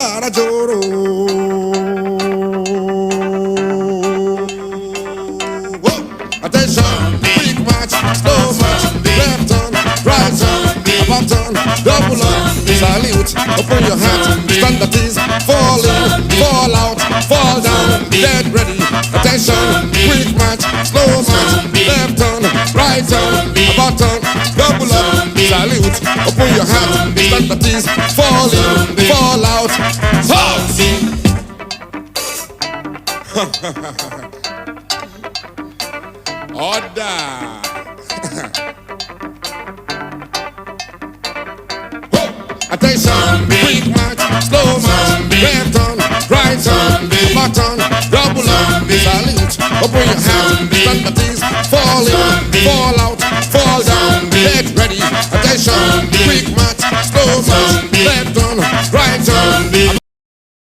Rajoro. Whoa. Attention, quick march, slow march, left turn, right turn, about turn, double up, salute, open your hat, stand at ease, fall in, fall out, fall down, get ready. Attention, quick march, slow march, left turn, right turn, about turn, double up, salute, open your hat, stand at ease, fall in, fall out, halt! Order! Attention, quick march, slow march, left turn, right turn, back turn, double up, salute, open your hat, stand at ease, fall in, fall out, fall down, get ready. Attention, quick march, slow march, left turn,